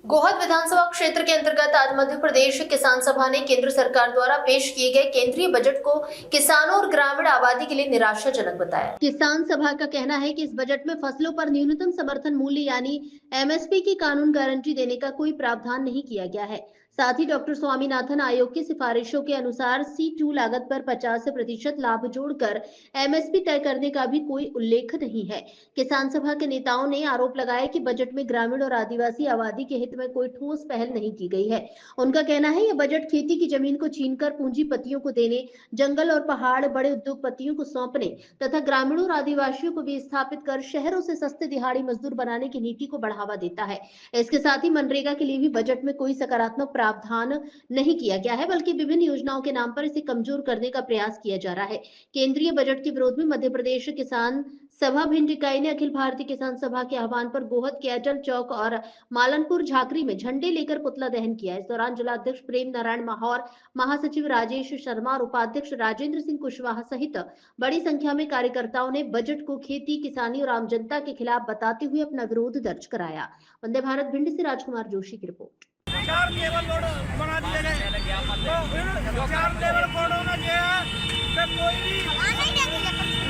गोहद विधानसभा क्षेत्र के अंतर्गत आज मध्य प्रदेश किसान सभा ने केंद्र सरकार द्वारा पेश किए गए केंद्रीय बजट को किसानों और ग्रामीण आबादी के लिए निराशाजनक बताया। किसान सभा का कहना है कि इस बजट में फसलों पर न्यूनतम समर्थन मूल्य यानी एमएसपी की कानून गारंटी देने का कोई प्रावधान नहीं किया गया है। साथ ही डॉक्टर स्वामीनाथन आयोग की सिफारिशों के अनुसार C2 लागत पर 50% लाभ जोड़कर एमएसपी तय करने का भी कोई उल्लेख नहीं है। किसान सभा के नेताओं ने आरोप लगाया कि बजट में ग्रामीण और आदिवासी आबादी के हित में कोई ठोस पहल नहीं की गई है। उनका कहना है यह बजट खेती की जमीन को छीनकर पूंजीपतियों को देने, जंगल और पहाड़ बड़े उद्योगपतियों को सौंपने तथा ग्रामीणों और आदिवासियों को भी स्थापित कर शहरों से सस्ते दिहाड़ी मजदूर बनाने की नीति को बढ़ावा देता है। इसके साथ ही मनरेगा के लिए भी बजट में कोई सकारात्मक प्रावधान नहीं किया गया है, बल्कि विभिन्न योजनाओं के नाम पर इसे कमजोर करने का प्रयास किया जा रहा है। केंद्रीय बजट के विरोध में मध्य प्रदेश किसान सभा भिंड इकाई ने अखिल भारतीय किसान सभा के आह्वान पर गोहद के अटल चौक और मालनपुर झाकरी में झंडे लेकर पुतला दहन किया। इस दौरान जिलाध्यक्ष प्रेम नारायण माहौर, महासचिव राजेश शर्मा और उपाध्यक्ष राजेंद्र सिंह कुशवाहा सहित बड़ी संख्या में कार्यकर्ताओं ने बजट को खेती, किसानी और आम जनता के खिलाफ बताते हुए अपना विरोध दर्ज कराया। वंदे भारत भिंड से राजकुमार जोशी की रिपोर्ट। 4 लेवल रोड बना दिए गए, तो 4 लेवल रोडों में जो है कोई भी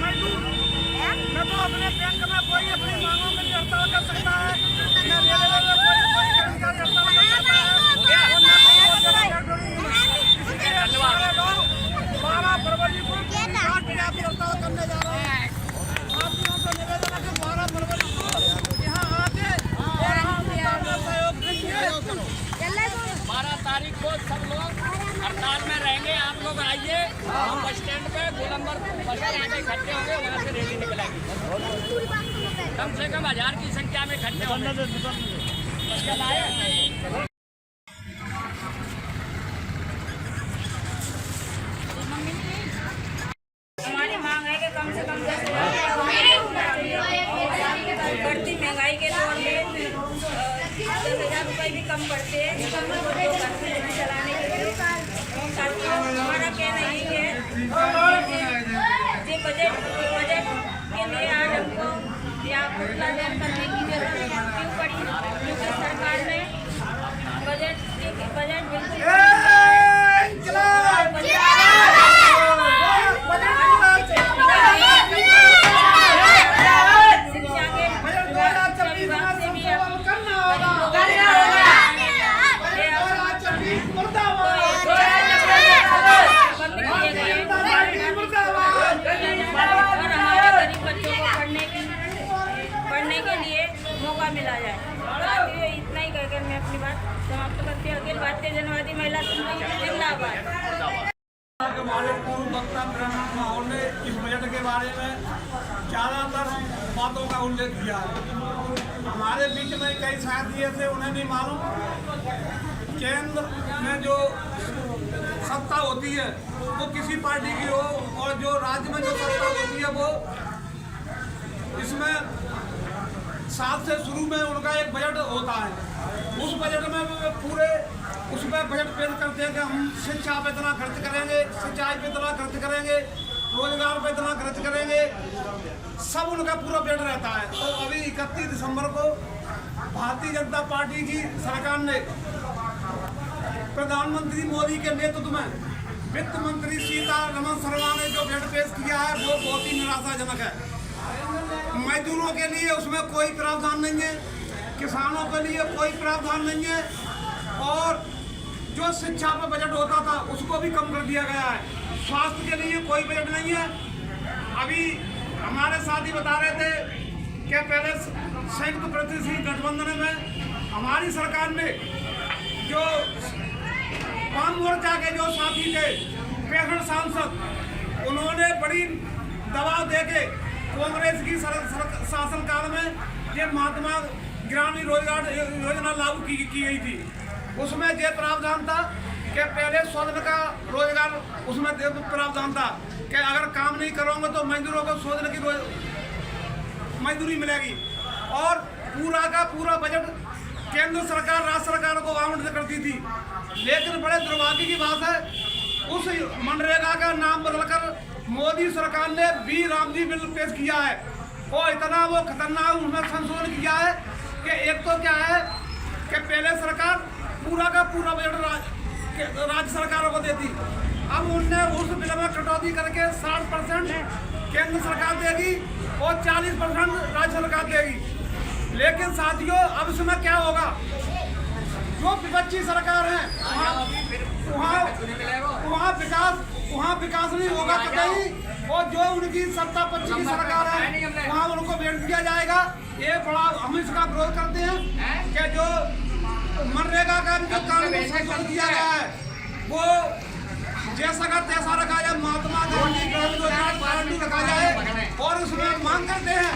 मजदूर न तो अपने बैंक में कोई अपनी मांगों में हड़ताल कर सकता है, न रेलवे में कोई कर्मचारी हड़ताल कर सकता है। 12 फरवरी को हड़ताल करने जा रहे हैं। आपको से निवेदन है कि 12 फरवरी को यहाँ आके सहयोग दीजिए। 12 तारीख को सब लोग हड़ताल में रहेंगे। आप लोग आइए, हम बस स्टैंड पे गोलंबर बस स्टैंड पे इकट्ठे होंगे, वहाँ से रैली निकलेगी। कम से कम 1000 की संख्या में इकट्ठे होंगे। हमारी मांग है कि कम से कम 10,000 बढ़ती महंगाई के दौर में 10,000 रुपये भी कम पड़ते हैं चलाने के लिए। हमारा कहना यही है कि बजट के लिए आज हमको यहाँ पुतला दहन करने की जरूरत क्यों पड़ी, क्योंकि सरकार ने बजट बिल्कुल मौका मिला जाए। इतना ही कहकर मैं अपनी बात समाप्त करती हूँ। अखिल भारतीय जनवादी महिला संघ जिंदाबाद। हमारे पूर्व वक्ता ब्रह्म माहौल ने इस बजट के बारे में ज़्यादातर बातों का उल्लेख किया है। हमारे बीच में कई साथी ऐसे उन्हें नहीं मालूम केंद्र में जो सत्ता होती है वो किसी पार्टी की हो और जो राज्य में जो सत्ता होती है वो इसमें साल से शुरू में उनका एक बजट होता है। उस बजट में पूरे उसमें बजट पेश करते हैं कि हम शिक्षा पे इतना खर्च करेंगे, सिंचाई पे इतना खर्च करेंगे, रोजगार पे इतना खर्च करेंगे, सब उनका पूरा बजट रहता है। तो अभी 31 दिसंबर को भारतीय जनता पार्टी की सरकार ने प्रधानमंत्री मोदी के नेतृत्व में वित्त मंत्री सीतारमण शर्मा ने जो बजट पेश किया है वो बहुत ही निराशाजनक है। मजदूरों के लिए उसमें कोई प्रावधान नहीं है, किसानों के लिए कोई प्रावधान नहीं है, और जो शिक्षा पर बजट होता था उसको भी कम कर दिया गया है। स्वास्थ्य के लिए कोई बजट नहीं है। अभी हमारे साथी बता रहे थे कि पहले संयुक्त प्रतिनिधि गठबंधन में हमारी सरकार ने जो वाम मोर्चा के जो साथी थे, 65 सांसद, उन्होंने बड़ी दबाव देके कांग्रेस की शासनकाल में ये महात्मा ग्रामीण रोजगार योजना लागू की गई थी। उसमें ये प्रावधान था कि पहले 100 दिन का रोजगार उसमें प्रावधान था कि अगर काम नहीं करोगे तो मजदूरों को 100 दिन की मजदूरी मिलेगी, और पूरा का पूरा बजट केंद्र सरकार राज्य सरकार को आवंटित करती थी। लेकिन बड़े दुर्भाग्य की बात है, उस मनरेगा का नाम बदलकर मोदी सरकार ने बी रामजी बिल पेश किया है और इतना वो खतरनाक उसमें संशोधन किया है कि एक तो क्या है कि पहले सरकार पूरा का पूरा बजट राज्य सरकारों को देती। अब उनने उस बिल में कटौती करके 60% केंद्र सरकार देगी और 40% राज्य सरकार देगी। लेकिन साथियों अब इसमें क्या होगा, जो विपक्षी सरकार है वहाँ विकास नहीं होगा कहीं, और जो उनकी सत्ता पक्ष की सरकार है वहाँ उनको भेज दिया जाएगा। ये बड़ा हम इसका विरोध करते हैं कि जो मनरेगा का जो कानून संशोधन किया गया है वो जैसा का तैसा रखा जाए, महात्मा गांधी ग्रामीण रोजगार गारंटी रखा जाए। और उसमें मांग करते हैं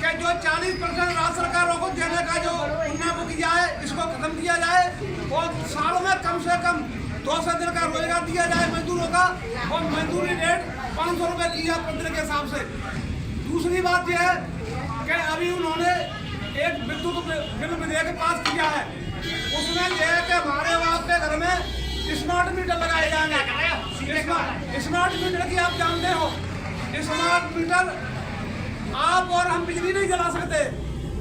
कि जो 40% राज्य सरकारों को देने का जो उन्होंने वो किया है इसको खत्म किया जाए, और साल में कम से कम 200 दिन का रोजगार दिया जाए मजदूरों का, और मजदूरी रेट 500 रुपये की है प्रतिदिन के हिसाब से। दूसरी बात यह है कि अभी उन्होंने एक विद्युत बिल विधेयक पास किया है, उसमें यह है कि हमारे आपके घर में स्मार्ट मीटर लगाए जाएंगे। स्मार्ट मीटर की आप जानते हो, स्मार्ट मीटर आप और हम बिजली नहीं जला सकते।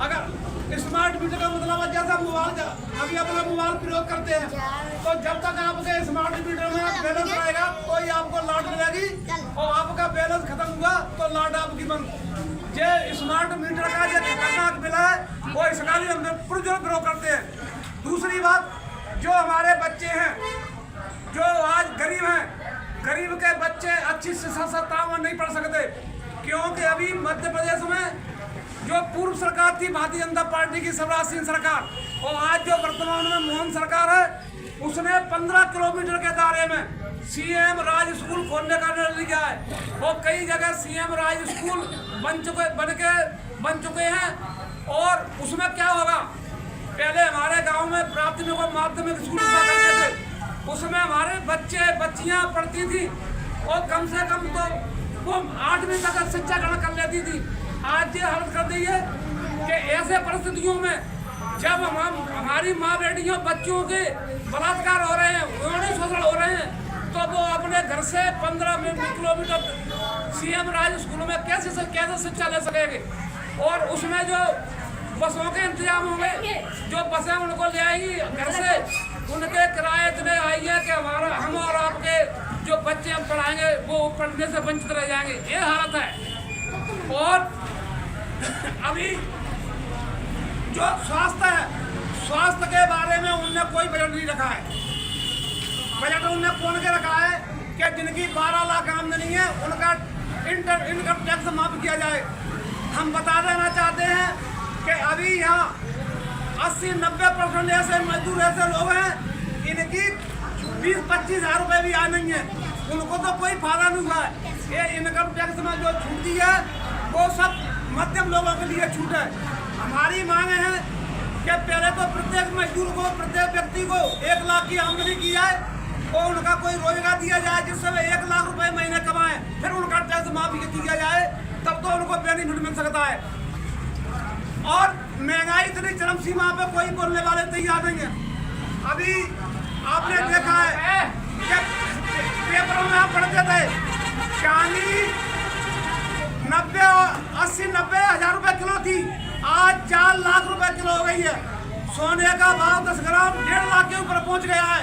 अगर स्मार्ट मीटर का मतलब है जैसा मोबाइल अभी अपना मोबाइल प्रयोग करते हैं, तो जब तक आपके स्मार्ट मीटर में बैलेंस रहेगा तो ही आपको लाइट मिलेगी, और आपका बैलेंस खत्म हुआ तो लाइट आपकी बंद। ये स्मार्ट मीटर का जो खतरनाक बिल है वो इसका भी हम पुरजोर विरोध करते हैं। दूसरी बात, जो हमारे बच्चे हैं जो आज गरीब हैं, गरीब के बच्चे अच्छी शिक्षा में नहीं पढ़ सकते, क्योंकि अभी मध्य प्रदेश में जो पूर्व सरकार थी भारतीय जनता पार्टी की शिवराज सिंह सरकार, और आज जो वर्तमान में मोहन सरकार है, उसने 15 किलोमीटर के दायरे में सीएम राज स्कूल खोलने का निर्णय लिया है, और कई जगह सीएम राज स्कूल बन चुके हैं। और उसमें क्या होगा, पहले हमारे गांव में प्राथमिक और माध्यमिक स्कूल हुआ करते थे, उसमें हमारे बच्चे बच्चियां पढ़ती थी और कम से कम तो वो 8वीं तक शिक्षा ग्रहण कर लेती थी। आज ये हालत कर दी है कि ऐसे परिस्थितियों में जब हमारी माँ बेटियों बच्चों के बलात्कार हो रहे हैं, यौन शोषण हो रहे हैं, तो वो अपने घर से 15 किलोमीटर सीएम राज स्कूल में कैसे शिक्षा ले सकेंगे। और उसमें जो बसों के इंतजाम होंगे, जो बसें उनको ले आएंगी घर से, उनके किराए इतने आई है कि हम और आपके जो बच्चे हम पढ़ाएंगे वो पढ़ने से वंचित रह जाएंगे। ये हालत है। और अभी जो स्वास्थ्य है, स्वास्थ्य के बारे में उनने कोई बजट नहीं रखा है। बजट उनने कौन के रखा है कि जिनकी 12 लाख आमदनी है उनका इनकम टैक्स माफ किया जाए। हम बता देना चाहते हैं कि अभी यहाँ 80-90% ऐसे मजदूर ऐसे लोग हैं इनकी 20-25 हज़ार रुपये भी आए नहीं है, उनको तो कोई फायदा नहीं हुआ है। ये इनकम टैक्स में जो छूट दी है वो सब मध्यम लोगों के लिए छूट है। हमारी मांग है कि पहले तो प्रत्येक मजदूर को, प्रत्येक व्यक्ति को 1 लाख की आमदनी की जाए और उनका कोई रोजगार दिया जाए जिससे वे 1 लाख रुपए महीने कमाएं, फिर उनका टैक्स माफी किया जाए, तब तो उनको बेनिफिट मिल सकता है। और महंगाई इतनी चरम सीमा पे कोई बोलने वाले तैयार नहीं है। अभी आपने देखा है कि पेपरों में आप पढ़ते थे चांदी 80-90 हज़ार रुपए किलो थी, आज 4 लाख रुपए किलो हो गई है। सोने का भाव 10 ग्राम 1.5 लाख के ऊपर पहुंच गया है।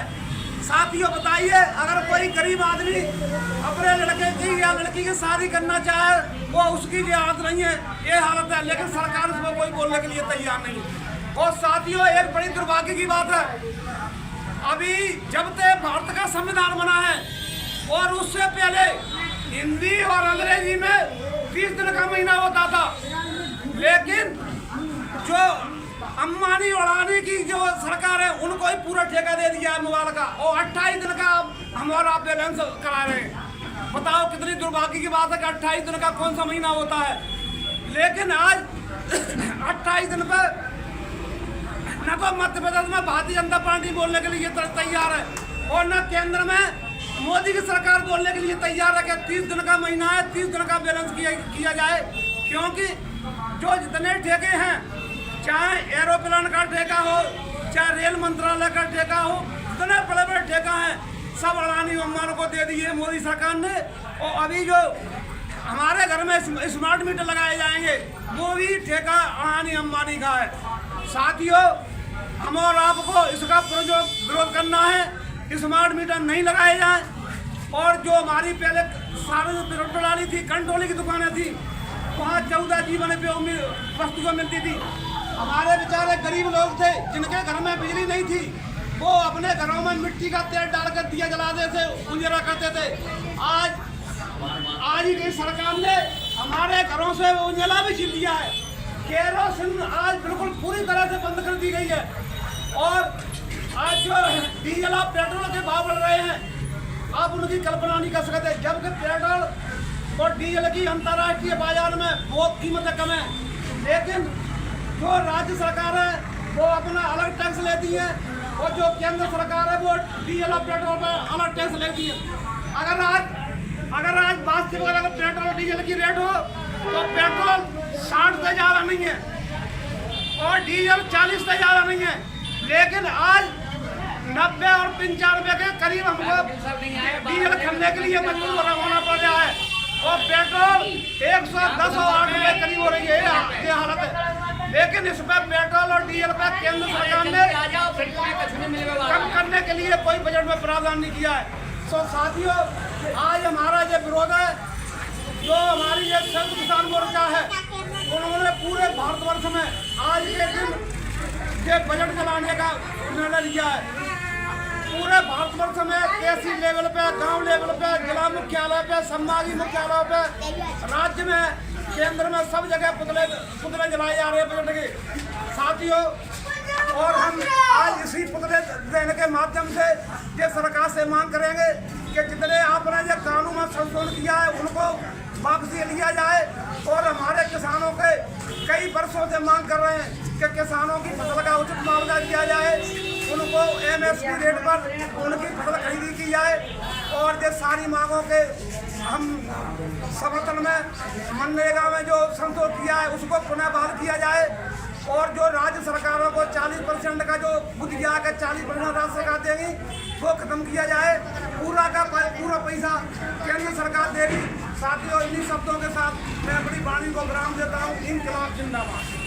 साथियों बताइए, अगर कोई गरीब आदमी अपने लड़के की या लड़की की शादी करना चाहे वो उसकी लिए हालत नहीं है, ये हालत है। लेकिन सरकार उसमें कोई बोलने के लिए तैयार नहीं। और साथियों एक बड़ी दुर्भाग्य की बात है, अभी जब से भारत का संविधान बना है और उससे पहले हिंदी और अंग्रेजी में 30 दिन का महीना होता था, लेकिन जो अंबानी और अडानी की जो सरकार है उनको ही पूरा ठेका दे दिया है मोबाइल का, और 28 दिन का हमारा बैलेंस करा रहे हैं। बताओ कितनी दुर्भाग्य की बात है कि 28 दिन का कौन सा महीना होता है। लेकिन आज 28 दिन पर न तो मध्य प्रदेश में भारतीय जनता पार्टी बोलने के लिए तैयार है और न केंद्र में मोदी की सरकार बोलने के लिए तैयार है कि 30 दिन का महीना है, 30 दिन का बैलेंस किया जाए। क्योंकि जो जितने ठेके हैं, चाहे एरोप्लेन का ठेका हो, चाहे रेल मंत्रालय का ठेका हो, जितने बड़े बड़े ठेका हैं सब अडानी अंबानी को दे दिए मोदी सरकार ने। और अभी जो हमारे घर में स्मार्ट मीटर लगाए जाएंगे वो भी ठेका अडानी अंबानी का है। साथियों हम और आपको इसका विरोध करना है। स्मार्ट मीटर नहीं लगाए जाए और जो हमारी पहले सार्वजनिक प्रणाली थी, कंट्रोल की दुकानें थी, वहाँ 14 जीवन पे वस्तुएं मिलती थी। हमारे बेचारे गरीब लोग थे जिनके घर में बिजली नहीं थी, वो अपने घरों में मिट्टी का तेल डालकर दिया जलाते थे, उजाला करते थे। आज की सरकार ने हमारे घरों से उजाला भी छीन लिया है। केरोसिन आज बिल्कुल पूरी तरह से बंद कर दी गई है और आज जो डीजल और पेट्रोल के भाव बढ़ रहे हैं, आप उनकी कल्पना नहीं कर सकते। जबकि पेट्रोल और डीजल की अंतर्राष्ट्रीय बाजार में बहुत कीमतें कम है, लेकिन जो राज्य सरकार है वो अपना अलग टैक्स लेती है और जो केंद्र सरकार है वो डीजल और पेट्रोल पर अलग टैक्स लेती है। अगर आज वास्तविक अगर पेट्रोल और डीजल की रेट हो तो पेट्रोल 60 से ज़्यादा नहीं है और डीजल 40 से ज़्यादा नहीं है, लेकिन आज 90 और 95 के करीब हमको डीजल खरीदने के लिए मजबूर होना पड़ रहा है और पेट्रोल 110 और 8 रुपये करीब हो रही है। ये हालत है, लेकिन इस पर पेट्रोल और डीजल पर केंद्र सरकार ने कम करने के लिए कोई बजट में प्रावधान नहीं किया है। तो साथियों, आज हमारा ये विरोध है, जो हमारी ये संयुक्त किसान मोर्चा है, उन्होंने पूरे भारतवर्ष में आज के दिन ये बजट चलाने का निर्णय लिया है। पूरे भारतवर्ष में तहसील लेवल पे, गांव लेवल पे, जिला मुख्यालय पे, संभागीय मुख्यालय पे, राज्य में, केंद्र में, सब जगह पुतले जलाए जा रहे हैं बजट के। साथियों, और हम आज इसी पुतले देने के माध्यम से ये सरकार से मांग करेंगे कि जितने आपने ये कानून में संशोधन किया है उनको वापसी लिया जाए और हमारे किसानों के कई वर्षों से मांग कर रहे हैं कि किसानों की फसल का उचित मुआवजा दिया जाए, उनको MSP रेट पर उनकी फसल खरीदी की जाए और ये सारी मांगों के हम समर्थन में मनरेगा में जो संशोधन किया है उसको पुनः बहाल किया जाए और जो राज्य सरकारों को 40% का जो बुद्ध गया है 40% राज्य सरकार देगी वो खत्म किया जाए। पूरा पैसा केंद्र सरकार देगी। साथियों, इन्हीं शब्दों के साथ मैं अपनी वाणी को विराम देता हूँ। इनकलाब जिंदाबाद।